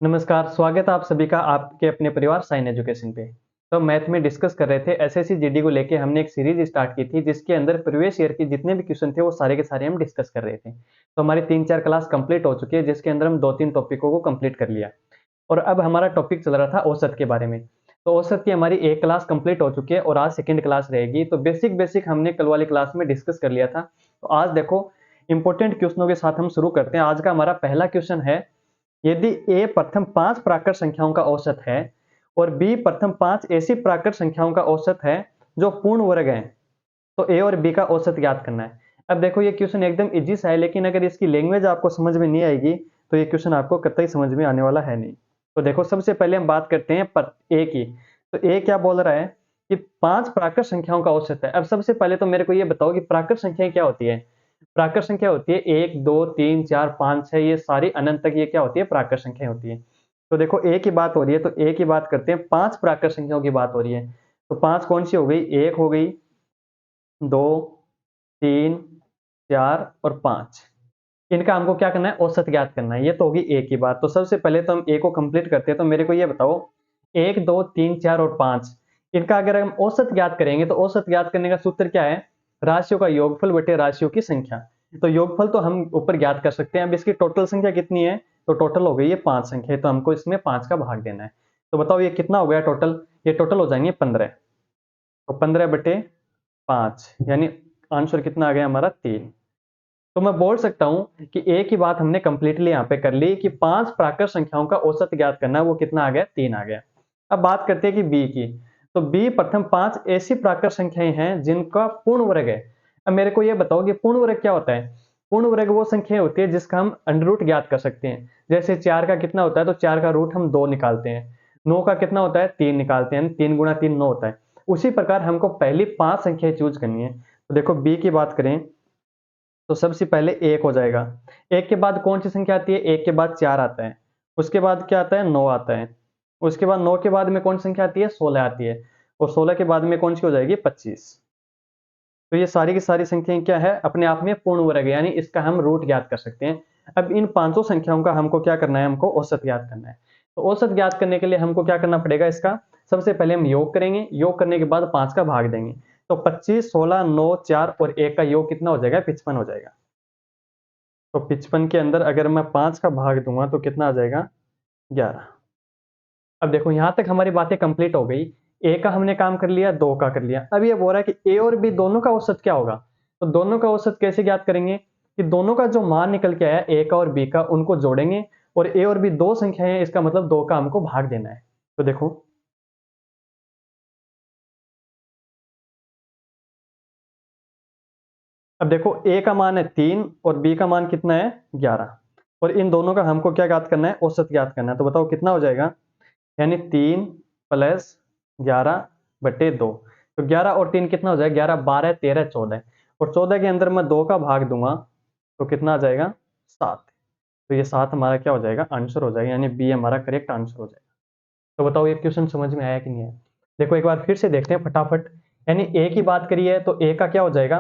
नमस्कार, स्वागत है आप सभी का आपके अपने परिवार साइन एजुकेशन पे। तो मैथ में डिस्कस कर रहे थे एसएससी जीडी को लेके हमने एक सीरीज स्टार्ट की थी जिसके अंदर प्रीवियस ईयर के जितने भी क्वेश्चन थे वो सारे के सारे हम डिस्कस कर रहे थे। तो हमारी 3-4 क्लास कंप्लीट हो चुकी है जिसके अंदर हम 2-3 टॉपिकों को कंप्लीट कर लिया। और अब हमारा टॉपिक चल रहा था औसत के बारे में। तो औसत की हमारी एक क्लास कंप्लीट हो चुकी है और आज सेकंड क्लास रहेगी। तो बेसिक बेसिक हमने कल वाली क्लास में डिस्कस कर लिया था। तो आज देखो इंपॉर्टेंट क्वेश्चनों के साथ हम शुरू करते हैं। आज का हमारा पहला क्वेश्चन है, यदि ए प्रथम 5 प्राकृत संख्याओं का औसत है और बी प्रथम 5 ऐसी प्राकृत संख्याओं का औसत है जो पूर्ण वर्ग हैं, तो ए और बी का औसत ज्ञात करना है। अब देखो ये क्वेश्चन एकदम इजी सा है, लेकिन अगर इसकी लैंग्वेज आपको समझ में नहीं आएगी तो ये क्वेश्चन आपको कतई समझ में आने वाला है नहीं। तो देखो सबसे पहले हम बात करते हैं ए की। तो ए क्या बोल रहा है कि 5 प्राकृत संख्याओं का औसत है। अब सबसे पहले तो मेरे को ये बताओ कि प्राकृत संख्याएं क्या होती है। प्राकृत संख्या होती है 1 2 3 4 5 6, ये सारी अनंत तक ये क्या होती है, प्राकृत संख्या होती है। तो देखो ए की बात हो रही है तो ए की बात करते हैं, 5 प्राकृत संख्याओं की बात हो रही है। तो 5 कौन सी हो गई, 1 हो गई, 2 3 4 और 5। इनका हमको क्या करना है, औसत ज्ञात करना है। ये तो होगी ए की बात। तो सबसे पहले तो हम ए को कंप्लीट करते हैं। तो मेरे को ये बताओ 1 2 3 4 और 5, इनका अगर हम औसत ज्ञात करेंगे तो औसत ज्ञात करने का सूत्र क्या है, राशियों का योगफल बटे राशियों की संख्या। तो योगफल तो हम ऊपर ज्ञात कर सकते हैं। अब इसकी टोटल संख्या कितनी है, तो टोटल हो गई ये 5 संख्या, तो हमको इसमें 5 का भाग देना है। तो बताओ ये कितना हो गया टोटल, ये टोटल हो जाएंगे 15। तो 15 बटे 5 यानी आंसर कितना आ गया हमारा 3। तो मैं बोल सकता हूं कि ए की बात हमने कंप्लीटली यहां पे कर ली कि 5 प्राकृत संख्याओं का औसत ज्ञात करना है, वो कितना आ गया, 3 आ गया। अब बात करते हैं कि बी की। तो बी प्रथम 5 ऐसी प्राकृत संख्याएं हैं जिनका पूर्ण वर्ग है। अब मेरे को यह बताओ कि पूर्ण वर्ग क्या होता है। पूर्ण वर्ग वो संख्या होती है जिसका हम अंडर रूट ज्ञात कर सकते हैं। जैसे 4 का कितना होता है, तो 4 का रूट हम 2 निकालते हैं। 9 का कितना होता है, 3 निकालते हैं, 3 गुणा 3 9 होता है। उसी प्रकार हमको पहली 5 संख्याएं चूज करनी है। तो देखो बी की बात करें तो सबसे पहले 1 हो जाएगा। 1 के बाद कौन सी संख्या आती है, 1 के बाद 4 आता है। उसके बाद क्या आता है, 9 आता है। उसके बाद 9 के बाद में कौन सी संख्या आती है, 16 आती है। और 16 के बाद में कौन सी हो जाएगी, 25। तो ये सारी की सारी संख्याएं क्या है, अपने आप में पूर्ण वर्ग है, यानी इसका हम रूट ज्ञात कर सकते हैं। अब इन पांचों संख्याओं का हमको क्या करना है, हमको औसत ज्ञात करना है। तो औसत ज्ञात करने के लिए हमको क्या करना पड़ेगा, इसका सबसे पहले हम योग करेंगे। योग करने के बाद 5 का भाग देंगे। तो 25 16 9 4 और 1 का योग कितना हो जाएगा, 55 हो जाएगा। तो 55 के अंदर अगर मैं 5 का भाग दूंगा तो कितना आ जाएगा, 11। अब देखो यहां तक हमारी बातें कंप्लीट हो गई। ए का हमने काम कर लिया, 2 का कर लिया। अब ये बोल रहा है कि ए और बी दोनों का औसत क्या होगा। तो दोनों का औसत कैसे ज्ञात करेंगे, कि दोनों का जो मान निकल के आया ए का और बी का, उनको जोड़ेंगे। और ए और बी दो संख्याएं हैं, इसका मतलब 2 का हमको भाग देना है। तो देखो अब देखो ए का मान है 3 और बी का मान कितना है, 11। और इन दोनों का हमको क्या ज्ञात करना है, औसत ज्ञात करना है। तो बताओ कितना हो जाएगा, यानी 3 प्लस 11 बटे 2। तो 11 और 3 कितना हो जाएगा, 11 12 13 14। और 14 के अंदर मैं 2 का भाग दूंगा तो कितना आ जाएगा, 7। तो ये 7 हमारा क्या हो जाएगा, आंसर हो जाएगा, यानी बी हमारा करेक्ट आंसर हो जाएगा। तो बताओ ये क्वेश्चन समझ में आया कि नहीं आया। देखो एक बार फिर से देखते हैं फटाफट। यानी ए की बात करी है तो ए का क्या हो जाएगा,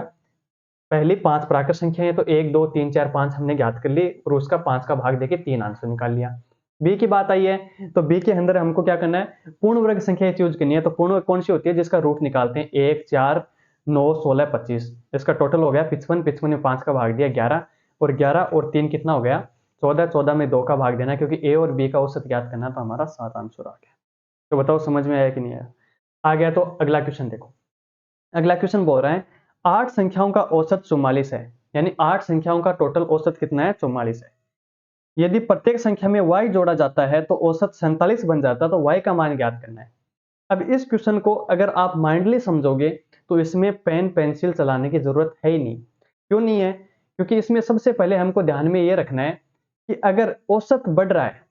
पहली 5 प्राकृत संख्या है तो 1 2 3 4 5 हमने ज्ञात कर ली और उसका 5 का भाग देके 3 आंसर निकाल लिया। बी की बात आई है तो बी के अंदर हमको क्या करना है, पूर्ण वर्ग संख्या चूज करनी है। तो पूर्ण वर्ग कौन सी होती है, जिसका रूट निकालते हैं, 1 4 9 16 25। इसका टोटल हो गया 55। 55 में 5 का भाग दिया 11। और 11 और 3 कितना हो गया, 14। 14 में 2 का भाग देना क्योंकि ए और बी का औसत ज्ञात करना, तो हमारा 7 आंसर आ गया। तो बताओ समझ में आया कि नहीं आया। आ गया तो अगला क्वेश्चन देखो। अगला क्वेश्चन बोल रहा है 8 संख्याओं का औसत 44 है। यानी 8 संख्याओं का टोटल औसत कितना है, 44 है। यदि प्रत्येक संख्या में y जोड़ा जाता है तो औसत 47 बन जाता है। तो y का मान ज्ञात करना है। अब इस क्वेश्चन को अगर आप माइंडली समझोगे तो इसमें पेन पेंसिल चलाने की जरूरत है ही नहीं। क्यों नहीं है, क्योंकि इसमें सबसे पहले हमको ध्यान में ये रखना है कि अगर औसत बढ़ रहा है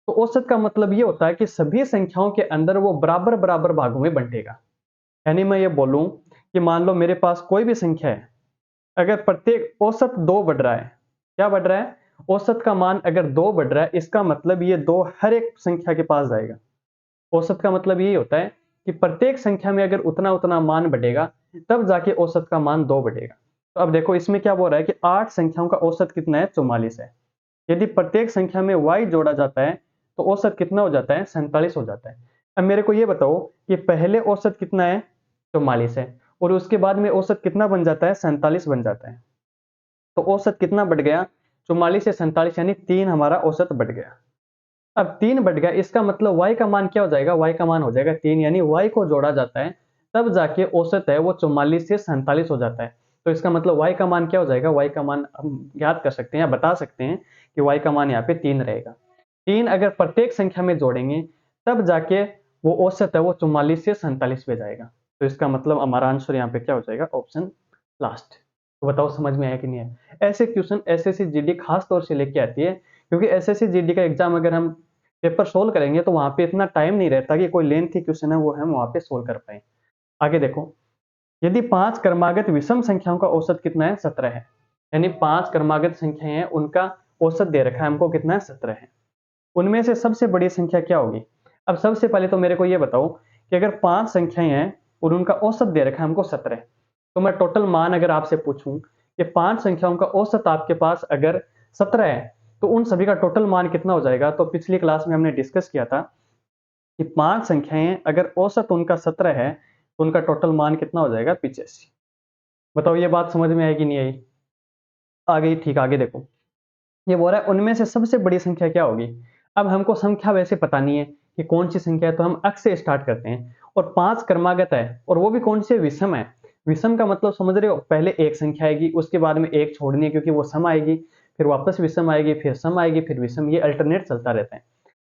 तो औसत का मतलब ये होता है कि सभी संख्याओं के अंदर वो बराबर बराबर भागों में बंटेगा। यानी मैं ये बोलूं कि मान लो मेरे पास कोई भी संख्या है, अगर प्रत्येक औसत 2 बढ़ रहा है, क्या बढ़ रहा है, औसत का मान अगर 2 बढ़ रहा है, इसका मतलब ये 2 हर एक संख्या के पास जाएगा। औसत का मतलब यही होता है कि प्रत्येक संख्या में अगर उतना उतना मान बढ़ेगा तब जाके औसत का मान 2 बढ़ेगा। तो अब देखो इसमें क्या बोल रहा है कि 8 संख्याओं का औसत कितना है, 44 है। यदि प्रत्येक संख्या में y जोड़ा जाता है तो औसत कितना हो जाता है, 47 हो जाता है। अब मेरे को ये बताओ कि पहले औसत कितना है, 44 है, और उसके बाद में औसत कितना बन जाता है, 47 बन जाता है। तो औसत कितना बढ़ गया, 44 से 47, यानी 3 हमारा औसत बढ़ गया। अब 3 बढ़ गया, इसका मतलब y का मान क्या हो जाएगा, y का मान हो जाएगा 3, यानी y को जोड़ा जाता है तब जाके औसत है वो 44 से 47 हो जाता है। तो इसका मतलब y का मान क्या हो जाएगा, y का मान हम याद कर सकते हैं या बता सकते हैं कि y का मान यहाँ पे 3 रहेगा। 3 अगर प्रत्येक संख्या में जोड़ेंगे तब जाके वो औसत है वो 44 से 47 पे जाएगा। तो इसका मतलब हमारा आंसर यहाँ पे क्या हो जाएगा, ऑप्शन लास्ट। तो बताओ समझ में आया कि नहीं आया। ऐसे क्वेश्चन एसएससी जीडी खास तौर से लेके आती है, क्योंकि एसएससी जीडी का एग्जाम अगर हम पेपर सोल्व करेंगे तो वहां पे इतना टाइम नहीं रहता कि कोई लेंथी क्वेश्चन है वो हम वहां पे सोल्व कर पाए। आगे देखो, यदि 5 क्रमागत विषम संख्याओं का औसत कितना है, 17 है। यानी 5 क्रमागत संख्याएं हैं, उनका औसत दे रखा है हमको कितना है, 17 है। उनमें से सबसे बड़ी संख्या क्या होगी। अब सबसे पहले तो मेरे को ये बताओ कि अगर 5 संख्याएं हैं और उनका औसत दे रखा है हमको 17, तो मैं टोटल मान अगर आपसे पूछूं कि 5 संख्याओं का औसत आपके पास अगर 17 है तो उन सभी का टोटल मान कितना हो जाएगा। तो पिछली क्लास में हमने डिस्कस किया था कि 5 संख्याएं अगर औसत उनका 17 है तो उनका टोटल मान कितना हो जाएगा, 85। बताओ ये बात समझ में आई कि नहीं आई। आ गई, ठीक। आगे देखो, ये बोल रहा है उनमें से सबसे बड़ी संख्या क्या होगी। अब हमको संख्या वैसे पता नहीं है कि कौन सी संख्या है, तो हम अक्ष से स्टार्ट करते हैं। और 5 क्रमागत है और वो भी कौन से, विषम है। विषम का मतलब समझ रहे हो, पहले एक संख्या आएगी उसके बाद में एक छोड़नी है क्योंकि वो सम आएगी, फिर वापस विषम आएगी, फिर सम आएगी, फिर विषम, ये अल्टरनेट चलता रहता है।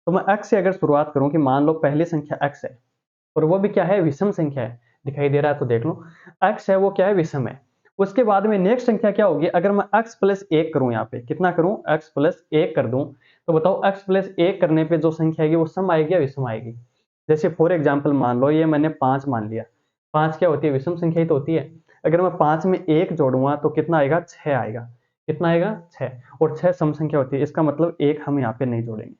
तो मैं अक्ष से अगर शुरुआत करूं कि मान लो पहली संख्या अक्ष है और वो भी क्या है, विषम संख्या है। दिखाई दे रहा है तो देख लो, अक्ष है वो क्या है, विषम है। उसके बाद में नेक्स्ट संख्या क्या होगी, अगर मैं x प्लस 1 करूं, यहाँ पे कितना करूं, x प्लस 1 कर दूं, तो बताओ x प्लस 1 करने पे जो संख्या आएगी वो सम आएगी या विषम आएगी। जैसे फॉर एग्जाम्पल मान लो ये मैंने 5 मान लिया, 5 क्या होती है, विषम संख्या ही तो होती है। अगर मैं 5 में 1 जोड़ूंगा तो कितना आएगा, 6 आएगा। कितना आएगा, 6। और 6 सम संख्या होती है, इसका मतलब 1 हम यहाँ पे नहीं जोड़ेंगे।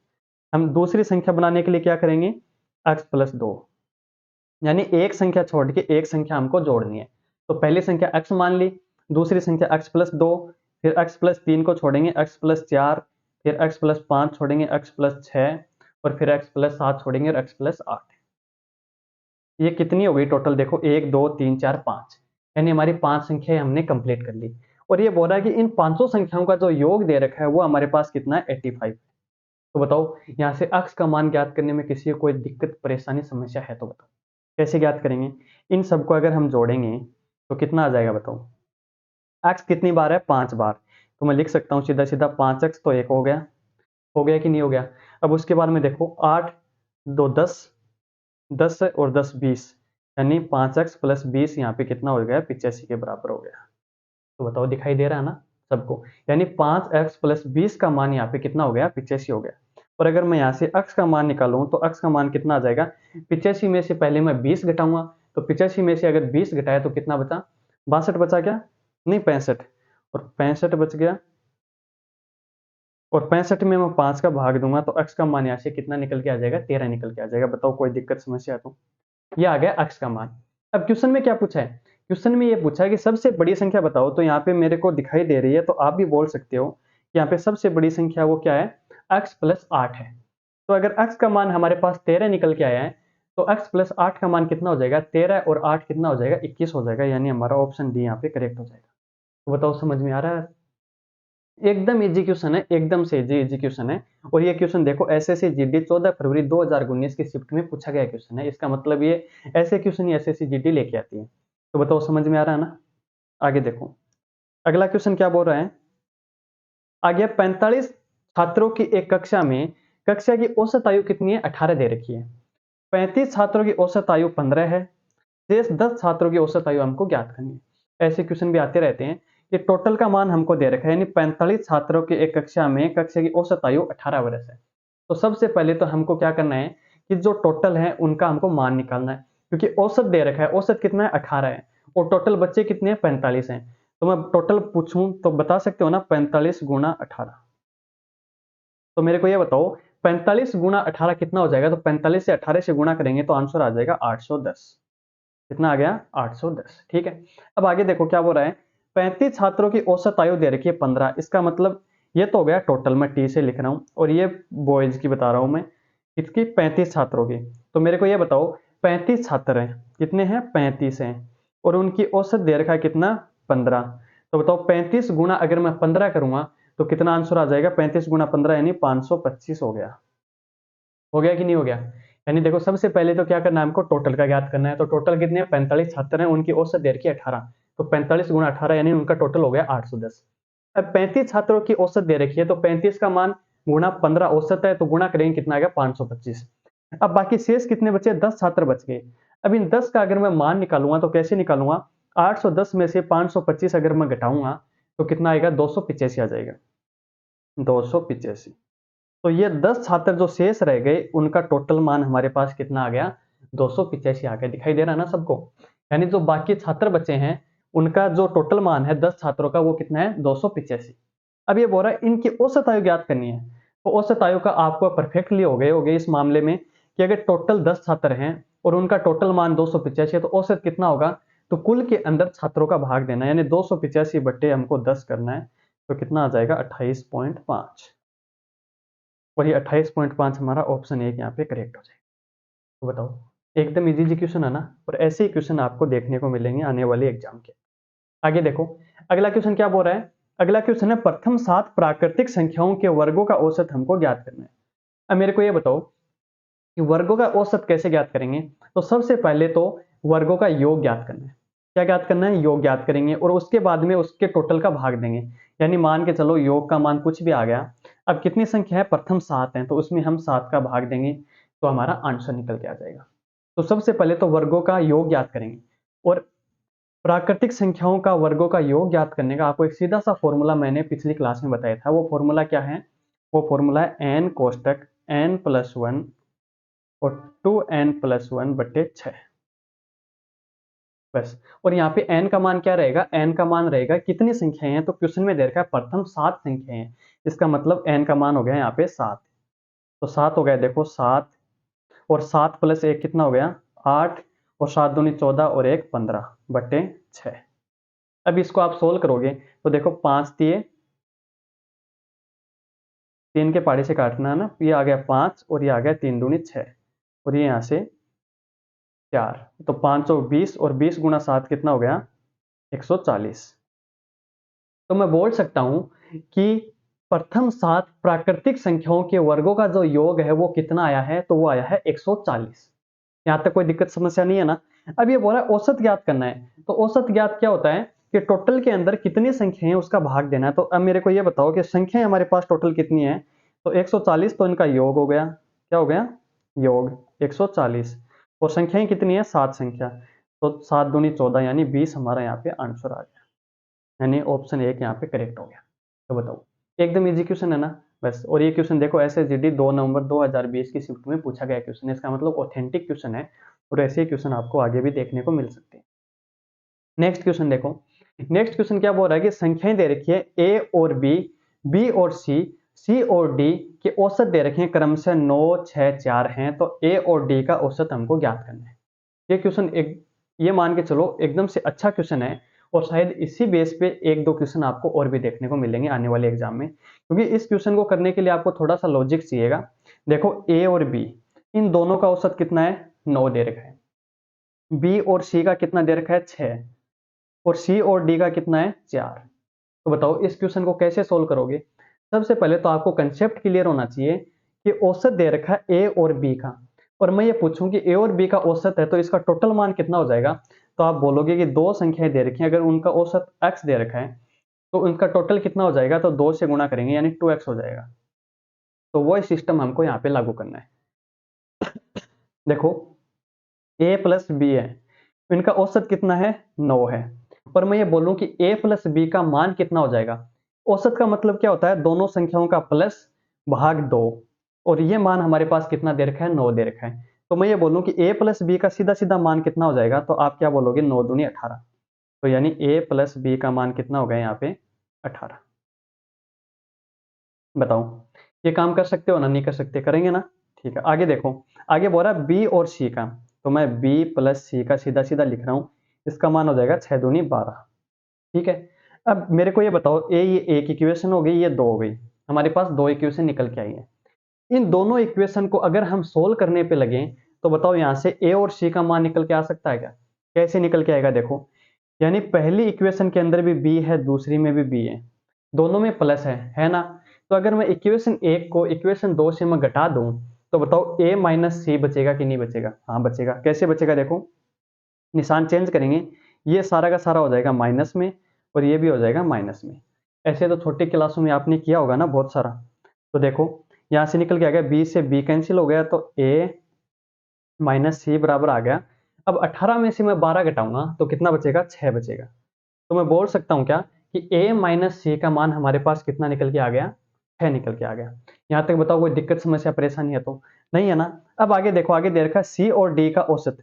हम दूसरी संख्या बनाने के लिए क्या करेंगे, x प्लस 2, यानी एक संख्या छोड़ के एक संख्या हमको जोड़नी है। तो पहली संख्या x मान ली, दूसरी संख्या x प्लस 2, फिर x प्लस 3 को छोड़ेंगे, x प्लस 4, फिर x प्लस 5 छोड़ेंगे, x प्लस 6, और फिर x प्लस 7 छोड़ेंगे और x प्लस 8। ये कितनी हो गई टोटल, देखो 1 2 3 4 5, यानी हमारी 5 संख्याएं हमने कंप्लीट कर ली। और ये बोल रहा है कि इन पांचों संख्याओं का जो योग दे रखा है वो हमारे पास कितना है, 85। तो बताओ यहाँ से x का मान ज्ञात करने में किसी को कोई दिक्कत परेशानी समस्या है तो बताओ कैसे ज्ञात करेंगे। इन सबको अगर हम जोड़ेंगे तो कितना आ जाएगा बताओ। x कितनी बार है, 5 बार। तो मैं लिख सकता हूँ सीधा सीधा 5x, तो एक हो गया कि नहीं हो गया। अब उसके बाद में देखो 8 2 10, 10 और 10 20, यानी 5x प्लस 20 यहाँ पे कितना हो गया, 85 के बराबर हो गया। तो बताओ दिखाई दे रहा है ना सबको, यानी 5x प्लस 20 का मान यहाँ पे कितना हो गया, 85 हो गया। और अगर मैं यहाँ से x का मान निकालूं तो x का मान कितना आ जाएगा, 85 में से पहले मैं 20 घटाऊंगा, तो 85 में से अगर 20 घटाया तो कितना बचा, 62 बचा क्या, नहीं 65, और 65 बच गया। और 65 में मैं 5 का भाग दूंगा तो x का मान यहाँ से कितना निकल के आ जाएगा, 13 निकल के आ जाएगा। बताओ कोई दिक्कत समस्या तो। ये आ गया x का मान। अब क्वेश्चन में क्या पूछा है, क्वेश्चन में ये पूछा है कि सबसे बड़ी संख्या बताओ। तो यहाँ पे मेरे को दिखाई दे रही है, तो आप भी बोल सकते हो कि यहाँ पे सबसे बड़ी संख्या वो क्या है, x प्लस 8 है। तो अगर x का मान हमारे पास 13 निकल के आया है तो x प्लस 8 का मान कितना हो जाएगा, 13 और 8 कितना हो जाएगा, 21 हो जाएगा। यानी हमारा ऑप्शन डी यहाँ पे करेक्ट हो जाएगा। तो बताओ समझ में आ रहा है। एकदम इजी क्वेश्चन है, एकदम से इजी क्वेश्चन है। और ये क्वेश्चन देखो एसएससी जीडी 14 फरवरी 2019 की शिफ्ट में पूछा गया क्वेश्चन है। इसका मतलब ये ऐसे क्वेश्चन ही एसएससी जीडी लेके आती है। तो बताओ समझ में आ रहा है ना। आगे देखो अगला क्वेश्चन क्या बोल रहा है, आगे 45 छात्रों की एक कक्षा में, कक्षा की औसत आयु कितनी है, 18 दे रखी है। 35 छात्रों की औसत आयु 15 है, शेष 10 छात्रों की औसत आयु हमको ज्ञात करनी है। ऐसे क्वेश्चन भी आते रहते हैं कि टोटल का मान हमको दे रखा है, यानी 45 छात्रों की एक कक्षा में, कक्षा की औसत आयु 18 वर्ष है। तो सबसे पहले तो हमको क्या करना है कि जो टोटल है उनका हमको मान निकालना है, क्योंकि औसत दे रखा है, औसत कितना है, 18 है, और टोटल बच्चे कितने हैं, 45 हैं। तो मैं टोटल पूछूं तो बता सकते हो ना, 45 गुणा 18। तो मेरे को ये बताओ 45 गुणा 18 कितना हो जाएगा। तो 45 से 18 से गुणा करेंगे तो आंसर आ जाएगा 810। कितना आ गया, 810। ठीक है। अब आगे देखो क्या बोल रहा है, 35 छात्रों की औसत आयु दे रखी है 15। इसका मतलब ये तो हो गया टोटल, मैं टी से लिख रहा हूँ, और ये बॉयज की बता रहा हूँ मैं, इसकी 35 छात्रों की। तो मेरे को ये बताओ 35 छात्र हैं, कितने हैं 35 हैं, और उनकी औसत दे रखा है कितना 15। तो बताओ 35 गुना अगर मैं 15 करूंगा तो कितना आंसर आ जाएगा, 35 गुना 15 यानी 525 हो गया कि नहीं हो गया। यानी देखो सबसे पहले तो क्या करना है हमको, टोटल का ज्ञात करना है। तो टोटल कितने हैं 45 छात्र हैं, उनकी औसत दे रखी है 18, तो 45 गुना 18 यानी उनका टोटल हो गया 810। अब 35 छात्रों की औसत दे रखी है तो 35 का मान गुना 15 औसत है, तो गुणा करेंगे कितना आएगा 525। अब बाकी शेष कितने बचे, 10 छात्र बच गए। अब इन 10 का अगर मैं मान निकालूंगा तो कैसे निकालूंगा, 810 में से 525 अगर मैं घटाऊंगा तो कितना आएगा 285 आ जाएगा, 285। तो ये 10 छात्र जो शेष रह गए उनका टोटल मान हमारे पास कितना आ गया, 285 आ गया। दिखाई दे रहा है ना सबको। यानी जो बाकी छात्र बचे हैं उनका जो टोटल मान है 10 छात्रों का वो कितना है 285। अब ये बोल रहा है इनकी औसत आयु ज्ञात करनी है। तो औसत आयु का आपको परफेक्टली हो गए इस मामले में कि अगर टोटल 10 छात्र हैं और उनका टोटल मान 285 है तो औसत कितना होगा, तो कुल के अंदर छात्रों का भाग देना है, यानी 285 बट्टे हमको 10 करना है, तो कितना आ जाएगा 28.5। और ये 28.5 हमारा ऑप्शन एक यहाँ पे करेक्ट हो जाएगा। तो बताओ एकदम इजी जी क्वेश्चन है ना, और ऐसे ही क्वेश्चन आपको देखने को मिलेंगे आने वाले एग्जाम के। आगे देखो अगला क्वेश्चन क्या बोल रहा है, अगला क्वेश्चन है प्रथम 7 प्राकृतिक संख्याओं के वर्गों का औसत हमको ज्ञात करना है। अब मेरे को ये बताओ कि वर्गों का औसत कैसे ज्ञात करेंगे। तो सबसे पहले तो वर्गों का योग ज्ञात करना है। क्या ज्ञात करना है, योग ज्ञात करेंगे, और उसके बाद में उसके टोटल का भाग देंगे। यानी मान के चलो योग का मान कुछ भी आ गया, अब कितनी संख्या है प्रथम 7 है तो उसमें हम 7 का भाग देंगे तो हमारा आंसर निकल के आ जाएगा। तो सबसे पहले तो वर्गों का योग ज्ञात करेंगे, और प्राकृतिक संख्याओं का वर्गों का योग ज्ञात करने का आपको एक सीधा सा फॉर्मूला मैंने पिछली क्लास में बताया था। वो फॉर्मूला क्या है, वो फॉर्मूला है एन कोष्टक n+1 और 2n+1 बट्टे 6 बस। और यहाँ पे n का मान क्या रहेगा, n का मान रहेगा कितनी संख्याएं हैं, तो क्वेश्चन में दे रखा है प्रथम 7 संख्याएं हैं, इसका मतलब n का मान हो गया यहाँ पे 7। तो 7 हो गया, देखो 7 और 7 प्लस 1 कितना हो गया 8, और 7 दूनी 14 और 1 15 बट्टे 6। अब इसको आप सोल्व करोगे तो देखो 5 दिए 3 के पहाड़े से काटना है ना, ये आ गया 5 और ये आ गया 3 दूनी 6 और ये यहाँ से 4, तो 520 और 20 गुना 7 कितना हो गया 140। तो मैं बोल सकता हूं कि प्रथम 7 प्राकृतिक संख्याओं के वर्गों का जो योग है वो कितना आया है, तो वो आया है 140। यहां तक कोई दिक्कत समस्या नहीं है ना। अब ये बोला औसत ज्ञात करना है, तो औसत ज्ञात क्या होता है कि टोटल के अंदर कितनी संख्याएं हैं उसका भाग देना है। तो अब मेरे को ये बताओ कि संख्याएं हमारे पास टोटल कितनी है, तो 140, तो इनका योग हो गया, क्या हो गया योग 140, और संख्याएं कितनी है 7 संख्या, तो 7 दूनी 14 यानी 20 हमारा यहाँ पे आंसर आ गया, यानी ऑप्शन एक यहाँ पे करेक्ट हो गया। तो बताओ एकदम इजी क्वेश्चन है ना बस। और ये क्वेश्चन देखो SSGD 2 नवंबर 2020 की शिफ्ट में पूछा गया क्वेश्चन है, इसका मतलब ऑथेंटिक क्वेश्चन है, और ऐसे क्वेश्चन आपको आगे भी देखने को मिल सकते हैं। नेक्स्ट क्वेश्चन देखो, नेक्स्ट क्वेश्चन क्या बोल रहा है कि संख्याएं दे रखी है A और B, B और C और D के औसत दे रखे हैं क्रमशः 9 6 4 हैं, तो A और D का औसत हमको ज्ञात करना है। ये क्वेश्चन एक, ये मान के चलो एकदम से अच्छा क्वेश्चन है, और शायद इसी बेस पे एक दो क्वेश्चन आपको और भी देखने को मिलेंगे आने वाले एग्जाम में, क्योंकि इस क्वेश्चन को करने के लिए आपको थोड़ा सा लॉजिक चाहिएगा। देखो A और B इन दोनों का औसत कितना है 9 दे रखा है, B और C का कितना दे रखा है 6, और C और D का कितना है 4। तो बताओ इस क्वेश्चन को कैसे सोल्व करोगे। सबसे पहले तो आपको कंसेप्ट क्लियर होना चाहिए कि औसत दे रखा है A और B का, और मैं ये पूछूं कि A और B का औसत है तो इसका टोटल मान कितना हो जाएगा। तो आप बोलोगे कि दो संख्याएं दे रखी हैं, अगर उनका औसत x दे रखा है तो उनका टोटल कितना हो जाएगा, तो 2 से गुणा करेंगे यानी 2x हो जाएगा। तो वो सिस्टम हमको यहाँ पे लागू करना है। देखो A प्लस बी है, इनका औसत कितना है 9 है, पर मैं ये बोलूं कि A प्लस बी का मान कितना हो जाएगा। औसत का मतलब क्या होता है, दोनों संख्याओं का प्लस भाग 2, और ये मान हमारे पास कितना दे रखा है 9 दे रखा है। तो मैं ये बोलूं कि A प्लस बी का सीधा सीधा मान कितना हो जाएगा, तो आप क्या बोलोगे 9 दूनी 18, तो यानी A प्लस बी का मान कितना हो गया यहाँ पे 18। बताओ ये काम कर सकते हो ना, नहीं कर सकते, करेंगे ना। ठीक है आगे देखो, आगे बोल रहा है बी और सी का, तो मैं बी प्लस सी का सीधा सीधा लिख रहा हूं, इसका मान हो जाएगा 6 दूनी 12। ठीक है, अब मेरे को ये बताओ, ये एक इक्वेशन हो गई, ये दो हो गई, हमारे पास दो इक्वेशन निकल के आई है। इन दोनों इक्वेशन को अगर हम सोल्व करने पे लगे तो बताओ यहाँ से ए और सी का मान निकल के आ सकता है क्या? कैसे निकल के आएगा देखो, यानी पहली इक्वेशन के अंदर भी बी है, दूसरी में भी बी है, दोनों में प्लस है ना? तो अगर मैं इक्वेशन एक को इक्वेशन दो से मैं घटा दूं तो बताओ ए माइनस सी बचेगा कि नहीं बचेगा? हाँ बचेगा। कैसे बचेगा देखो, निशान चेंज करेंगे, ये सारा का सारा हो जाएगा माइनस में और ये भी हो जाएगा माइनस में। ऐसे तो छोटी क्लासों में आपने किया होगा ना बहुत सारा। तो देखो यहाँ से निकल के आ गया, बी से बी कैंसिल हो गया तो ए माइनस सी बराबर आ गया। अब 18 में से मैं 12 घटाऊंगा तो कितना बचेगा? 6 बचेगा। तो मैं बोल सकता हूँ क्या कि a माइनस सी का मान हमारे पास कितना निकल के आ गया? 6 निकल के आ गया। यहाँ तक बताओ कोई दिक्कत समस्या परेशानी है तो नहीं है ना? अब आगे देखो, आगे दे रखा है सी और डी का औसत,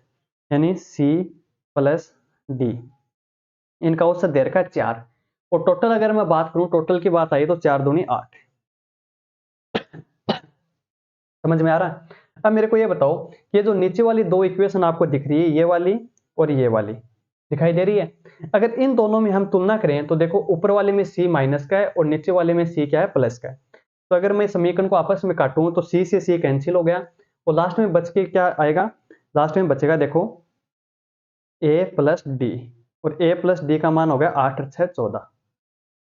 यानी सी प्लस डी, इनका औसत दे रखा है 4। और टोटल अगर मैं बात करूं, टोटल की बात आई तो 4 दूनी 8। समझ में आ रहा है? अब मेरे को ये बताओ कि ये जो नीचे वाली दो इक्वेशन आपको दिख रही है, ये वाली और ये वाली दिखाई दे रही है, अगर इन दोनों में हम तुलना करें तो देखो ऊपर वाले में c माइनस का है और नीचे वाले में c क्या है? प्लस का है। तो अगर मैं समीकरण को आपस में काटूं तो c से c कैंसिल हो गया और लास्ट में बच के क्या आएगा? लास्ट में बचेगा देखो a प्लस डी, और a प्लस डी का मान हो गया 8 और 6 14।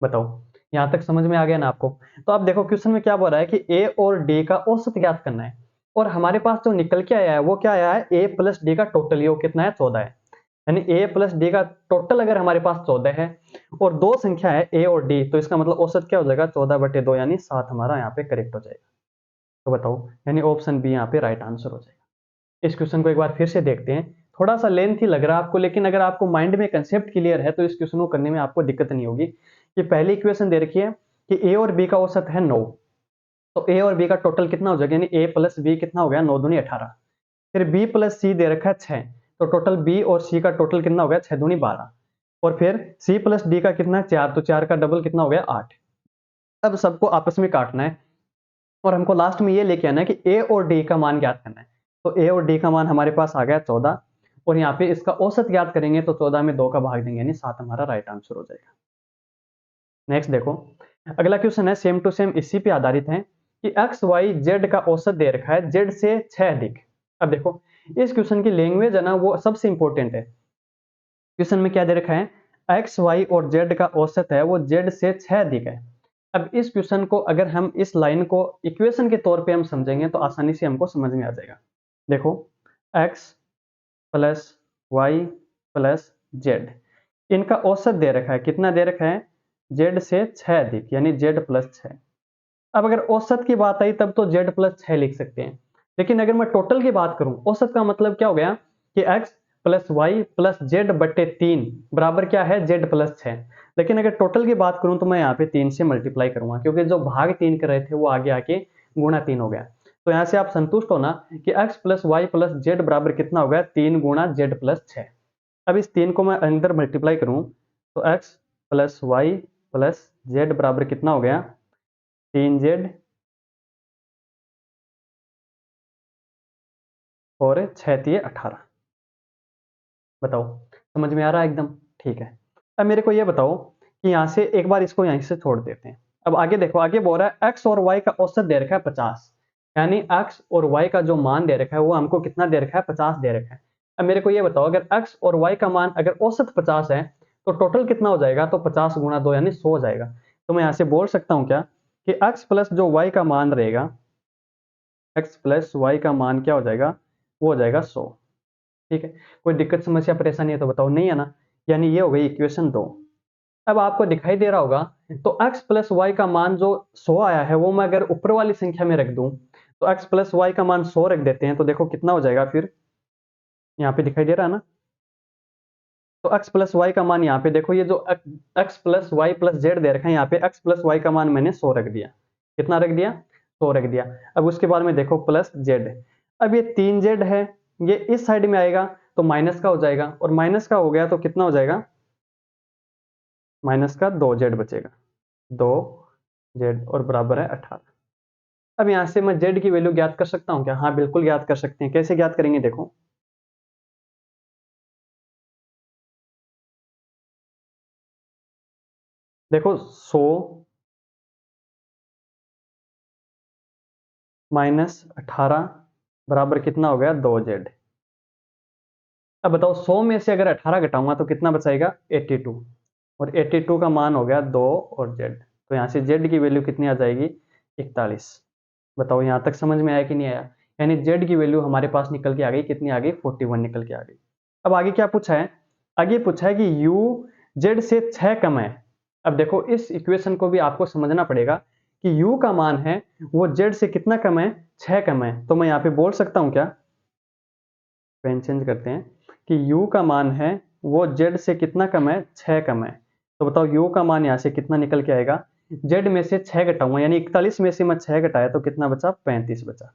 बताओ यहां तक समझ में आ गया ना आपको? तो आप देखो क्वेश्चन में क्या बोल रहा है कि ए और डी का औसत ज्ञात करना है, और हमारे पास जो निकल के आया है वो क्या आया है? ए प्लस डी का टोटल, ये कितना है? 14 है। यानी ए प्लस डी का टोटल अगर हमारे पास 14 है और दो संख्या है ए और डी, तो इसका मतलब औसत क्या हो जाएगा? 14/2, यानी 7 हमारा यहाँ पे करेक्ट हो जाएगा। तो बताओ, यानी ऑप्शन बी यहाँ पे राइट आंसर हो जाएगा। इस क्वेश्चन को एक बार फिर से देखते हैं, थोड़ा सा लेंथी लग रहा है आपको, लेकिन अगर आपको माइंड में कंसेप्ट क्लियर है तो इस क्वेश्चन को करने में आपको दिक्कत नहीं होगी। कि पहली इक्वेशन दे रखी है कि ए और बी का औसत है 9, तो ए और बी का टोटल कितना हो जाएगा? यानी ए प्लस बी कितना हो गया? 9 दूनी 18। फिर बी प्लस सी दे रखा है 6, तो टोटल बी और सी का टोटल कितना हो गया? 6 दूनी 12। और फिर सी प्लस डी का कितना है? 4, तो 4 का डबल कितना हो गया? 8। अब सबको आपस में काटना है और हमको लास्ट में ये लेके आना है कि ए और डी का मान ज्ञात करना है। तो ए और डी का मान हमारे पास आ गया 14, और यहाँ पे इसका औसत ज्ञात करेंगे तो 14 में 2 का भाग देंगे, यानी 7 हमारा राइट आंसर हो जाएगा। नेक्स्ट देखो, अगला क्वेश्चन है सेम टू सेम इसी पे आधारित है कि एक्स वाई जेड का औसत दे रखा है जेड से 6 अधिक। अब देखो इस क्वेश्चन की लैंग्वेज है ना, वो सबसे इंपॉर्टेंट है। क्वेश्चन में क्या दे रखा है? एक्स वाई और जेड का औसत है वो जेड से 6 अधिक है। अब इस क्वेश्चन को अगर हम इस लाइन को इक्वेशन के तौर पे हम समझेंगे तो आसानी से हमको समझ में आ जाएगा। देखो x plus y plus z, इनका औसत दे रखा है, कितना दे रखा है? जेड से 6 अधिक, यानी जेड प्लस 6। अब अगर औसत की बात आई तब तो जेड प्लस 6 लिख सकते हैं, लेकिन अगर मैं टोटल की बात करूं, औसत का मतलब क्या हो गया कि x plus y plus z बटे 3 बराबर क्या है? Z plus 6। लेकिन अगर टोटल की बात करूं तो मैं यहाँ पे 3 से मल्टीप्लाई करूंगा, क्योंकि जो भाग 3 कर रहे थे वो आगे आके गुणा 3 हो गया। तो यहाँ से आप संतुष्ट हो ना कि x plus y plus z बराबर कितना हो गया? 3 गुणा जेड प्लस 6। अब इस 3 को मैं अंदर मल्टीप्लाई करूं तो x plus y plus z बराबर कितना हो गया? 3z और 6 तिये 18। बताओ समझ में आ रहा है एकदम? ठीक है। अब मेरे को ये बताओ कि यहाँ से एक बार इसको यहीं से छोड़ देते हैं। अब आगे देखो, आगे बोल रहा है x और y का औसत दे रखा है 50, यानी x और y का जो मान दे रखा है वो हमको कितना दे रखा है? 50 दे रखा है। अब मेरे को ये बताओ, अगर x और y का मान अगर औसत 50 है तो टोटल कितना हो जाएगा? तो 50 गुणा 2 यानी 100 हो जाएगा। तो मैं यहाँ से बोल सकता हूँ क्या कि x प्लस जो y का मान रहेगा, x प्लस वाई का मान क्या हो जाएगा? वो हो जाएगा 100। ठीक है, कोई दिक्कत समस्या परेशानी है तो बताओ? नहीं है ना? यानी ये हो गई इक्वेशन 2। अब आपको दिखाई दे रहा होगा, तो x प्लस वाई का मान जो 100 आया है वो मैं अगर ऊपर वाली संख्या में रख दूं तो x प्लस वाई का मान 100 रख देते हैं तो देखो कितना हो जाएगा? फिर यहाँ पे दिखाई दे रहा है ना? तो x प्लस वाई का मान यहाँ पे देखो, ये जो x plus y plus z दे रखा है, यहाँ पे x प्लस वाई का मान मैंने 100 रख दिया। कितना रख दिया? 100 रख दिया। अब उसके बाद में देखो प्लस जेड, अब ये 3z है, ये इस साइड में आएगा तो माइनस का हो जाएगा, और माइनस का हो गया तो कितना हो जाएगा? माइनस का 2z बचेगा, 2z और बराबर है 18। अब यहाँ से मैं z की वैल्यू ज्ञात कर सकता हूँ क्या? हाँ बिल्कुल ज्ञात कर सकते हैं। कैसे ज्ञात करेंगे देखो, देखो 100 माइनस 18 बराबर कितना हो गया 2z। अब बताओ 100 में से अगर 18 घटाऊंगा तो कितना बचाएगा 82, और 82 का मान हो गया 2 और z, तो यहाँ से z की वैल्यू कितनी आ जाएगी 41। बताओ यहाँ तक समझ में आया कि नहीं आया? यानी z की वैल्यू हमारे पास निकल के आ गई, कितनी आ गई 41 निकल के आ गई। अब आगे क्या पूछा है? आगे पूछा है कि u z से 6 कम है। अब देखो इस इक्वेशन को भी आपको समझना पड़ेगा कि u का मान है वो z से कितना कम है 6 कम है। तो मैं यहाँ पे बोल सकता हूँ क्या, पेन चेंज करते हैं, कि u का मान है वो z से कितना कम है 6 कम है। तो बताओ u का मान यहाँ से कितना निकल के आएगा, z में से 6 घटाऊंगा यानी 41 में से मैं 6 घटाया तो कितना बचा 35 बचा।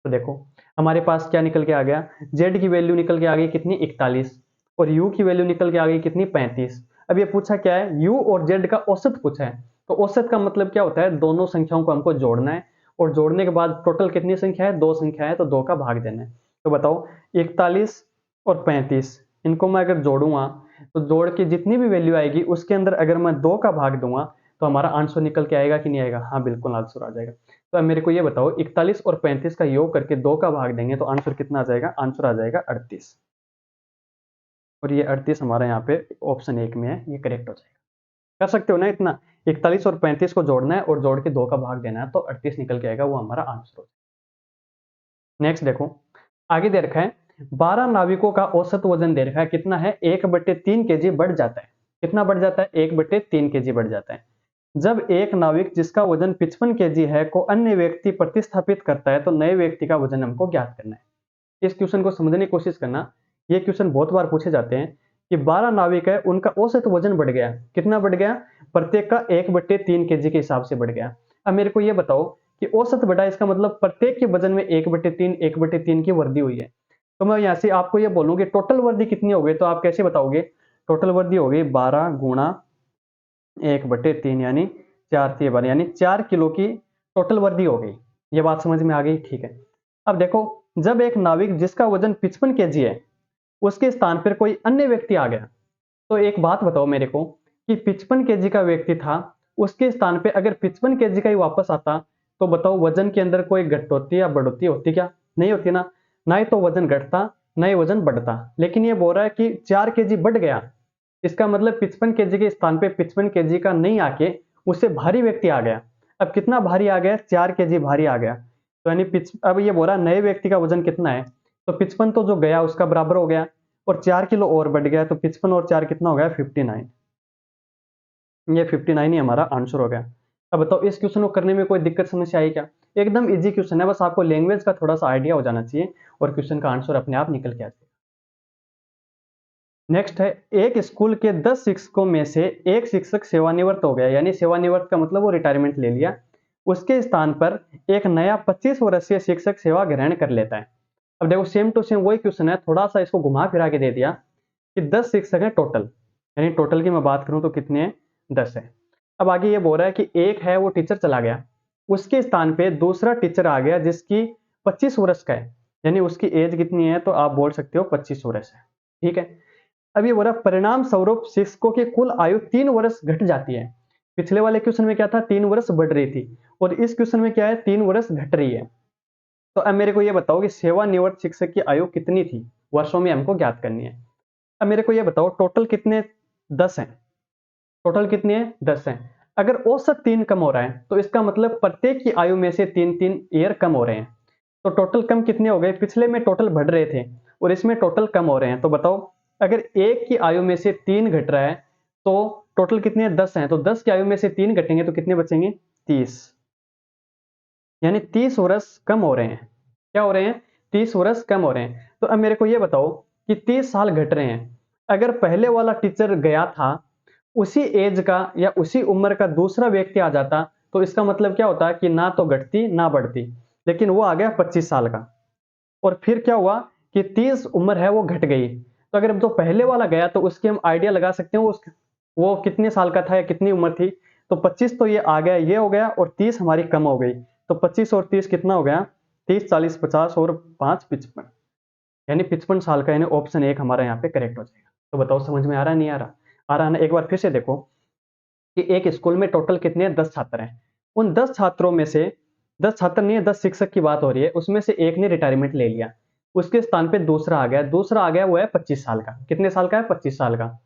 तो देखो हमारे पास क्या निकल के आ गया, z की वैल्यू निकल के आ गई कितनी 41, और u की वैल्यू निकल के आ गई कितनी 35। अब ये पूछा क्या है, u और z का औसत पूछा है। तो औसत का मतलब क्या होता है, दोनों संख्याओं को हमको जोड़ना है, और जोड़ने के बाद टोटल कितनी संख्या है, दो संख्या है, तो दो का भाग देना है। तो बताओ 41 और 35 इनको मैं अगर जोड़ूंगा तो जोड़ के जितनी भी वैल्यू आएगी उसके अंदर अगर मैं 2 का भाग दूंगा तो हमारा आंसर निकल के आएगा कि नहीं आएगा? हाँ बिल्कुल आंसर आ जाएगा। तो अब मेरे को ये बताओ 41 और 35 का योग करके 2 का भाग देंगे तो आंसर कितना आ जाएगा? आंसर आ जाएगा 38। और ये 38 हमारा यहाँ पे ऑप्शन 1 में है, ये करेक्ट हो जाएगा। कर सकते हो ना इतना, 41 और 35 को जोड़ना है और जोड़ के 2 का भाग देना है तो 38 निकल के आएगा, वो हमारा आंसर हो जाएगा। नेक्स्ट देखो आगे दे रखा है 12 नाविकों का औसत वजन दे रखा है, कितना है 1/3 केजी बढ़ जाता है। कितना बढ़ जाता है? 1/3 केजी बढ़ जाता है। जब एक नाविक जिसका वजन 55 केजी है को अन्य व्यक्ति प्रतिस्थापित करता है तो नए व्यक्ति का वजन हमको ज्ञात करना है। इस क्वेश्चन को समझने की कोशिश करना, ये क्वेश्चन बहुत बार पूछे जाते हैं कि 12 नाविक है उनका औसत वजन बढ़ गया, कितना बढ़ गया? प्रत्येक का 1/3 केजी के हिसाब से बढ़ गया। अब मेरे को ये बताओ कि औसत बढ़ा, इसका मतलब प्रत्येक के वजन में 1/3 की वृद्धि हुई है। तो मैं यहाँ से आपको ये बोलूँ टोटल वृद्धि कितनी हो गई, तो आप कैसे बताओगे? टोटल वृद्धि हो गई 12 गुणा 1/3 यानी 4 यानी 4 किलो की टोटल वृद्धि हो गई। ये बात समझ में आ गई? ठीक है। अब देखो जब एक नाविक जिसका वजन 55 केजी है उसके स्थान पर कोई अन्य व्यक्ति आ गया, तो एक बात बताओ मेरे को कि 55 केजी का व्यक्ति था, उसके स्थान पे अगर 55 केजी का ही वापस आता तो बताओ वजन के अंदर कोई घटोती या बढ़ोती होती क्या? नहीं होती ना। ना ही तो वजन घटता ना ही वजन बढ़ता, लेकिन ये बोल रहा है कि 4 केजी बढ़ गया। इसका मतलब 55 केजी के स्थान पे 55 केजी का नहीं आके उससे भारी व्यक्ति आ गया। अब कितना भारी आ गया? 4 केजी भारी आ गया। तो यानी अब ये बोल रहा है नए व्यक्ति का वजन कितना है, तो 55 तो जो गया उसका बराबर हो गया और 4 किलो और बढ़ गया, तो 55 और 4 कितना हो गया 59। ये 59 ही हमारा आंसर हो गया। अब बताओ इस क्वेश्चन को करने में कोई दिक्कत समस्या आई क्या? एकदम इजी क्वेश्चन है, बस आपको लैंग्वेज का थोड़ा सा आइडिया हो जाना चाहिए और क्वेश्चन का आंसर अपने आप निकल के आ जाएगा। नेक्स्ट है एक स्कूल के 10 शिक्षकों में से एक शिक्षक सेवानिवृत्त हो गया, यानी सेवानिवृत्त का मतलब वो रिटायरमेंट ले लिया। उसके स्थान पर एक नया 25 वर्षीय शिक्षक सेवा ग्रहण कर लेता है। अब देखो सेम टू सेम वही क्वेश्चन है, थोड़ा सा इसको घुमा फिरा के दे दिया कि 10 शिक्षक हैं टोटल, यानी टोटल की मैं बात करूं तो कितने हैं 10 है। अब आगे ये बोल रहा है कि एक है वो टीचर चला गया, उसके स्थान पे दूसरा टीचर आ गया जिसकी 25 वर्ष का है, यानी उसकी एज कितनी है, तो आप बोल सकते हो 25 वर्ष है। ठीक है। अब ये बोला परिणाम स्वरूप शिक्षकों की कुल आयु 3 वर्ष घट जाती है। पिछले वाले क्वेश्चन में क्या था, 3 वर्ष बढ़ रही थी, और इस क्वेश्चन में क्या है 3 वर्ष घट रही है। तो अब मेरे को ये बताओ कि सेवानिवृत्त शिक्षक की आयु कितनी थी, वर्षों में हमको ज्ञात करनी है। अब मेरे को ये बताओ टोटल कितने 10 हैं, टोटल कितने हैं 10 हैं। अगर औसत 3 कम हो रहा है तो इसका मतलब प्रत्येक की आयु में से 3-3 ईयर कम हो रहे हैं। तो टोटल कम कितने हो गए, पिछले में टोटल बढ़ रहे थे और इसमें टोटल कम हो रहे हैं। तो बताओ अगर एक की आयु में से 3 घट रहा है तो टोटल कितने 10 हैं, तो 10 की आयु में से 3 घटेंगे तो कितने बचेंगे 30, यानी 30 वर्ष कम हो रहे हैं। क्या हो रहे हैं? 30 वर्ष कम हो रहे हैं। तो अब मेरे को ये बताओ कि 30 साल घट रहे हैं, अगर पहले वाला टीचर गया था उसी एज का या उसी उम्र का दूसरा व्यक्ति आ जाता तो इसका मतलब क्या होता कि ना तो घटती ना बढ़ती, लेकिन वो आ गया 25 साल का, और फिर क्या हुआ कि 30 उम्र है वो घट गई। तो अगर जो पहले वाला गया तो उसके हम आइडिया लगा सकते हैं वो कितने साल का था या कितनी उम्र थी। तो 25 तो ये आ गया, ये हो गया, और 30 हमारी कम हो गई। तो 25 और 30 कितना हो गया 30 40 50 और 5 55, यानी 55 साल का, यानी ऑप्शन 1 हमारा यहाँ पे करेक्ट हो जाएगा। तो बताओ समझ में आ रहा है नहीं आ रहा? आ रहा है ना? एक बार फिर से देखो कि एक स्कूल में टोटल कितने 10 छात्र हैं। उन 10 छात्रों में से 10 छात्र नहीं है, 10 शिक्षक की बात हो रही है, उसमें से एक ने रिटायरमेंट ले लिया, उसके स्थान पे दूसरा आ गया, वो है 25 साल का। कितने साल का है? 25 साल का।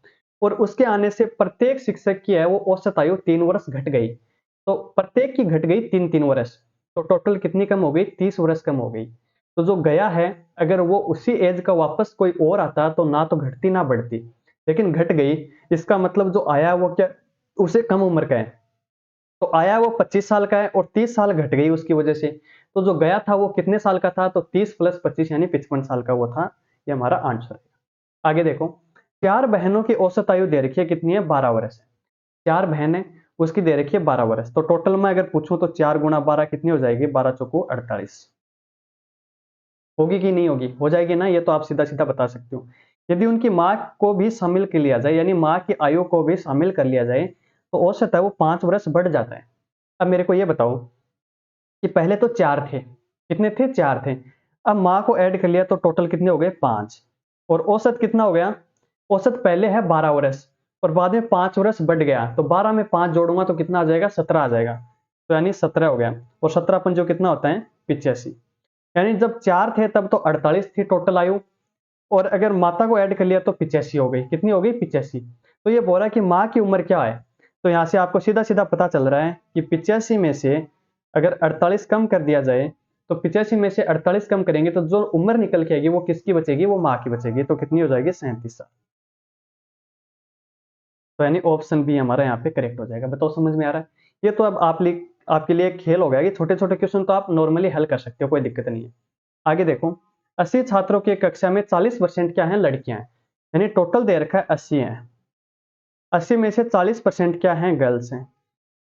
और उसके आने से प्रत्येक शिक्षक की है वो औसत आयु 3 वर्ष घट गई। तो प्रत्येक की घट गई 3-3 वर्ष। तो टोटल कितनी कम हो गई? 30 वर्ष कम हो गई। तो जो गया है, अगर वो उसी एज का वापस कोई और आता तो ना तो घटती ना बढ़ती, लेकिन घट गई। इसका मतलब जो आया वो क्या, उसे कम उम्र का है। तो आया वो 25 साल का है और 30 साल घट गई उसकी वजह से। तो जो गया था वो कितने साल का था? तो 30 + 25 यानी 55 साल का वो था। ये हमारा आंसर है। आगे देखो, 4 बहनों की औसत आयु दे रखी है, कितनी है? 12 वर्ष। 4 बहन है, उसकी दे रखी है 12 वर्ष। तो टोटल में अगर पूछूं तो 4 × 12 कितनी हो जाएगी? 12 चौको 48। होगी कि नहीं होगी? हो जाएगी ना? ये तो आप सीधा सीधा बता सकते हो। यदि उनकी माँ को भी शामिल कर लिया जाए, यानी माँ की आयु को भी शामिल कर लिया जाए, तो औसत है वो 5 वर्ष बढ़ जाता है। अब मेरे को ये बताओ कि पहले तो 4 थे, कितने थे? 4 थे। अब माँ को ऐड कर लिया तो टोटल कितने हो गए? 5। और औसत कितना हो गया? औसत पहले है 12 वर्ष और बाद में 5 वर्ष बढ़ गया, तो 12 में 5 जोड़ूंगा तो कितना आ जाएगा? 17 आ जाएगा। तो यानी 17 हो गया। और 17 पंजों कितना होता है? 85। यानी जब 4 थे तब तो 48 थी टोटल आयु, और अगर माता को ऐड कर लिया तो 85 हो गई। कितनी हो गई? 85। तो ये बोल रहा है कि माँ की उम्र क्या है। तो यहाँ से आपको सीधा सीधा पता चल रहा है कि 85 में से अगर 48 कम कर दिया जाए, तो 85 में से 48 कम करेंगे तो जो उम्र निकल के आएगी वो किसकी बचेगी? वो माँ की बचेगी। तो कितनी हो जाएगी? 37 साल। तो यानी ऑप्शन बी हमारा यहाँ पे करेक्ट हो जाएगा। बताओ समझ में आ रहा है? ये तो अब आपके लिए एक खेल हो गया कि छोटे छोटे क्वेश्चन तो आप नॉर्मली हल कर सकते हो, कोई दिक्कत नहीं है। आगे देखो, 80 छात्रों की कक्षा में 40% क्या है? लड़कियां हैं। यानी टोटल दे रखा है 80 है, 80 में से 40% क्या है? गर्ल्स हैं,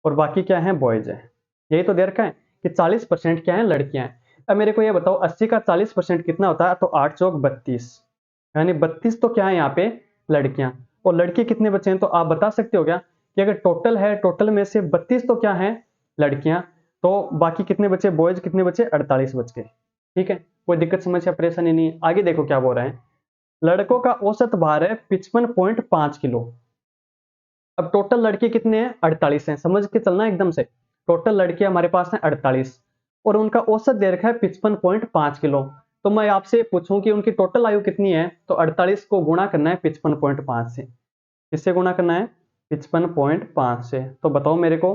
और बाकी क्या है? बॉयज हैं। यही तो दे रखा है कि 40% क्या है? लड़कियां हैं। अब मेरे को ये बताओ 80 का 40% कितना होता है? तो 8 चौक 32, यानी 32 तो क्या है यहाँ पे? लड़कियां। और लड़के कितने बचे हैं? तो आप बता सकते हो क्या कि अगर टोटल है, टोटल में से 32 तो क्या है? लड़कियां। तो बाकी कितने बचे? बॉयज कितने बचे? 48 बच गए। ठीक है, कोई दिक्कत समस्या परेशानी नहीं है। आगे देखो क्या बोल रहे हैं, लड़कों का औसत भार है 55.5 किलो। अब टोटल लड़के कितने हैं? 48 हैं। समझ के चलना एकदम से। टोटल लड़के हमारे पास हैं 48 और उनका औसत दे रखा है 55.5 किलो। तो मैं आपसे पूछूं कि उनकी टोटल आयु कितनी है, तो 48 को गुणा करना है 55.5 से। किससे गुणा करना है? 55.5 से। तो बताओ मेरे को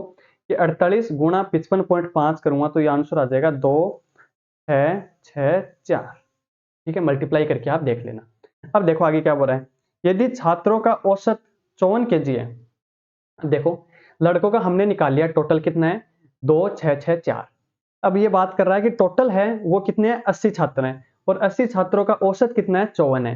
कि 48 गुणा 55.5 करूंगा तो ये आंसर आ जाएगा 2 6 6 4। ठीक है, मल्टीप्लाई करके आप देख लेना। अब देखो आगे क्या बोल रहा है, यदि छात्रों का औसत 54 kg है। देखो, लड़कों का हमने निकाल लिया, टोटल कितना है? 2 6 6 4। अब ये बात कर रहा है कि टोटल है वो कितने हैं? 80 छात्र हैं, और 80 छात्रों का औसत कितना है? 54 है।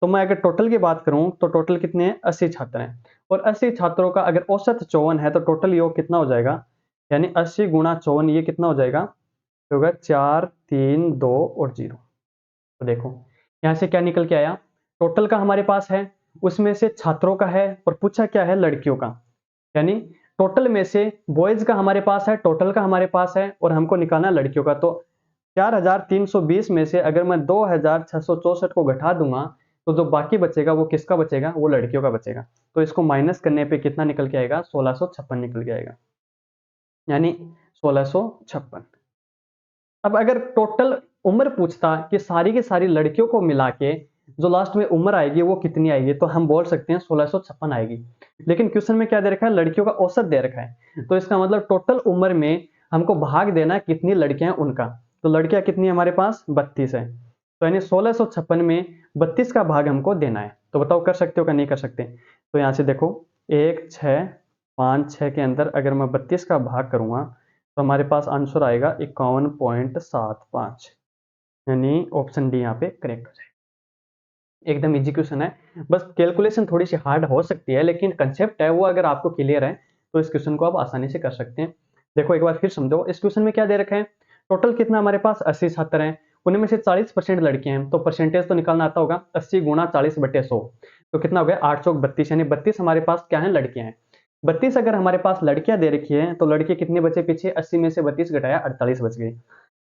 तो मैं अगर टोटल की बात करूं तो टोटल कितने हैं? 80 छात्र हैं, और 80 छात्रों का अगर औसत 54 है तो टोटल योग कितना हो जाएगा? यानी 80 × 54, ये कितना हो जाएगा? तो होगा 4 3 2 और 0। तो देखो यहाँ से क्या निकल के आया, टोटल का हमारे पास है, उसमें से छात्रों का है, और पूछा क्या है? लड़कियों का। यानी टोटल में से बॉयज का हमारे पास है, टोटल का हमारे पास है, और हमको निकालना लड़कियों का। तो 4320 में से अगर मैं 2664 को घटा दूंगा तो जो बाकी बचेगा वो किसका बचेगा? वो लड़कियों का बचेगा। तो इसको माइनस करने पे कितना निकल के आएगा? 1656 निकल के आएगा, यानी 1656। अब अगर टोटल उम्र पूछता कि सारी की सारी लड़कियों को मिला के जो लास्ट में उम्र आएगी वो कितनी आएगी, तो हम बोल सकते हैं 1656 आएगी। लेकिन क्वेश्चन में क्या दे रखा है? लड़कियों का औसत दे रखा है, तो इसका मतलब टोटल उम्र में हमको भाग देना है कितनी लड़कियां हैं उनका। तो लड़कियां कितनी है हमारे पास? 32 है। तो यानी 1656 में 32 का भाग हमको देना है। तो बताओ कर सकते हो क्या? नहीं कर सकते? तो यहाँ से देखो 1 6 5 6 के अंदर अगर मैं 32 का भाग करूंगा तो हमारे पास आंसर आएगा 51.75, यानी ऑप्शन डी यहाँ पे करेक्ट हो जाएगा। एकदम इजी क्वेश्चन है, बस कैलकुलेशन थोड़ी सी हार्ड हो सकती है, लेकिन कंसेप्ट है वो अगर आपको क्लियर है तो इस क्वेश्चन को आप आसानी से कर सकते हैं। देखो एक बार फिर समझो, इस क्वेश्चन में क्या दे रखा है? टोटल कितना हमारे पास? 80 छात्र हैं, उनमें से 40% लड़कियां हैं, तो परसेंटेज तो निकालना आता होगा। 80 × 40/100 तो कितना हो गया? 8 चौक 32, यानी 32 हमारे पास क्या है? लड़कियां हैं। 32 अगर हमारे पास लड़कियां दे रखी है तो लड़के कितने बचे पीछे? 80 में से 32 घटाया 48 बच गए।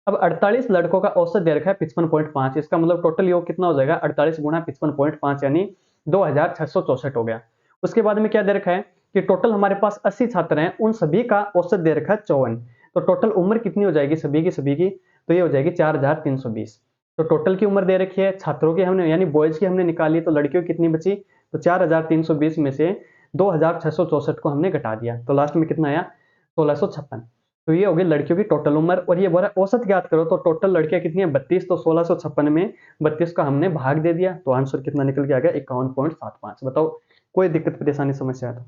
अब 48 लड़कों का औसत दे रखा है 55.5, इसका मतलब टोटल योग कितना हो जाएगा? 48 × 55.5 यानी 2664 हो गया। उसके बाद में क्या दे रखा है? कि टोटल हमारे पास 80 छात्र हैं, उन सभी का औसत दे रखा है 54। तो टोटल उम्र कितनी हो जाएगी सभी की, तो ये हो जाएगी 4320। तो टोटल की उम्र दे रखी है, छात्रों की हमने यानी बॉयज की हमने निकाली, तो लड़कियों की कितनी बची, तो 4320 में से 2664 को हमने घटा दिया, तो लास्ट में कितना आया 1656। तो ये हो गई लड़कियों की टोटल उम्र। और ये बोला औसत ज्ञात करो, तो टोटल लड़कियां कितनी है 32, तो 1656 में 32 का हमने भाग दे दिया, तो आंसर कितना निकल के आ गया 51.75। बताओ कोई दिक्कत परेशानी समस्या है तो।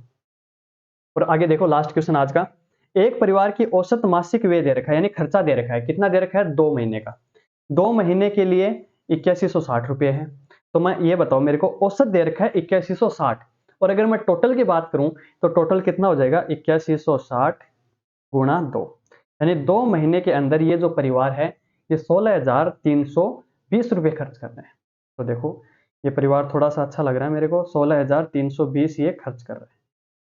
और आगे देखो लास्ट क्वेश्चन आज का, एक परिवार की औसत मासिक व्यय दे रखा है, यानी खर्चा दे रखा है, कितना दे रखा है 2 महीने का। 2 महीने के लिए 8160 रुपये है। तो मैं ये बताओ मेरे को औसत दे रखा है 8160, और अगर मैं टोटल की बात करूं तो टोटल कितना हो जाएगा 8160 गुणा 2, यानी 2 महीने के अंदर ये जो परिवार है ये 16,320 रुपये खर्च कर रहे हैं। तो देखो ये परिवार थोड़ा सा अच्छा लग रहा है मेरे को, 16,320 ये खर्च कर रहे हैं।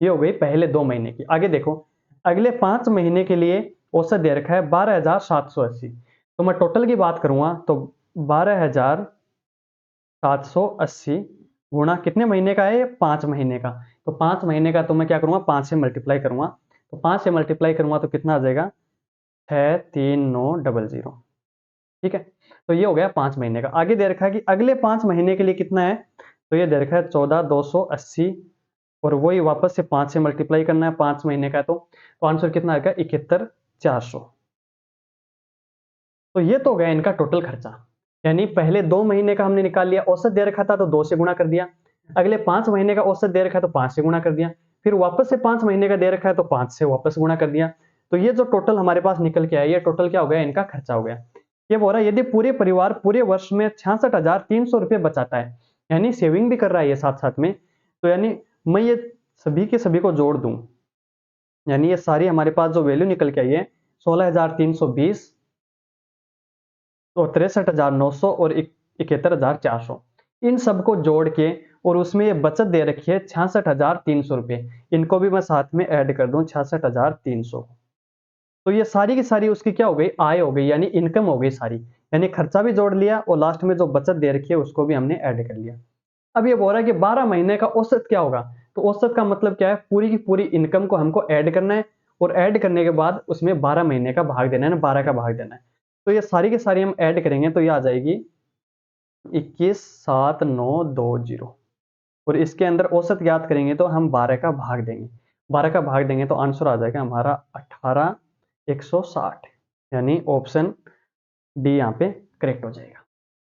ये हो गई पहले 2 महीने की। आगे देखो अगले 5 महीने के लिए औसत दे रखा है 12,780। तो मैं टोटल की बात करूंगा तो 12,780 गुणा कितने महीने का है, 5 महीने का। तो 5 महीने का तो मैं क्या करूंगा 5 से मल्टीप्लाई करूंगा, तो 5 से मल्टीप्लाई करूंगा तो कितना आ जाएगा 63900। ठीक है, तो ये हो गया 5 महीने का। आगे दे रखा है कि अगले 5 महीने के लिए कितना है, तो ये दे रखा है 14,280, और वही वापस से 5 से मल्टीप्लाई करना है, 5 महीने का तो आंसर कितना आएगा 71,400। तो ये तो हो गया इनका टोटल खर्चा, यानी पहले 2 महीने का हमने निकाल लिया, औसत दे रखा था तो 2 से गुणा कर दिया, अगले 5 महीने का औसत दे रखा है तो 5 से गुणा कर दिया, फिर वापस से 5 महीने का दे रखा है तो 5 से वापस गुणा कर दिया। तो ये जो टोटल हमारे पास निकल के आया, ये टोटल क्या हो गया इनका खर्चा हो गया। ये बोल रहा है यदि पूरे परिवार पूरे वर्ष में 66,300 रुपये बचाता है, यानी सेविंग भी कर रहा है ये साथ साथ में, तो यानी मैं ये सभी के सभी को जोड़ दूं, यानी ये सारी हमारे पास जो वैल्यू निकल के आई है 16,320 और 63,900 और 71,400, इन सबको जोड़ के और उसमें ये बचत दे रखी है 66,300 रुपये, इनको भी मैं साथ में ऐड कर दूं 66,300। तो ये सारी की सारी उसकी क्या हो गई आय हो गई, यानी इनकम हो गई सारी, यानी खर्चा भी जोड़ लिया और लास्ट में जो बचत दे रखी है उसको भी हमने ऐड कर लिया। अब ये बोल रहा है कि 12 महीने का औसत क्या होगा, तो औसत का मतलब क्या है पूरी की पूरी इनकम को हमको ऐड करना है, और ऐड करने के बाद उसमें 12 महीने का भाग देना है ना, 12 का भाग देना है। तो ये सारी की सारी हम ऐड करेंगे तो ये आ जाएगी 21,7,920, और इसके अंदर औसत ज्ञात करेंगे तो हम 12 का भाग देंगे, 12 का भाग देंगे तो आंसर आ जाएगा हमारा 18,160, यानी ऑप्शन डी यहाँ पे करेक्ट हो जाएगा।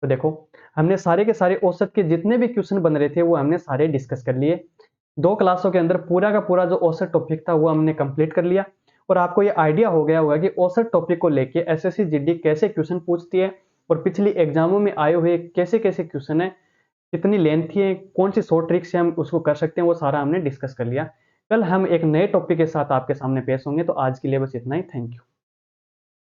तो देखो हमने सारे के सारे औसत के जितने भी क्वेश्चन बन रहे थे वो हमने सारे डिस्कस कर लिए। 2 क्लासों के अंदर पूरा का पूरा जो औसत टॉपिक था वो हमने कंप्लीट कर लिया, और आपको ये आइडिया हो गया होगा कि औसत टॉपिक को लेके एसएससी जीडी कैसे क्वेश्चन पूछती है, और पिछली एग्जामों में आए हुए कैसे कैसे क्वेश्चन है, कितनी लेंथी है, कौन सी शॉर्ट ट्रिक से हम उसको कर सकते हैं, वो सारा हमने डिस्कस कर लिया। कल हम एक नए टॉपिक के साथ आपके सामने पेश होंगे, तो आज के लिए बस इतना ही। Thank you.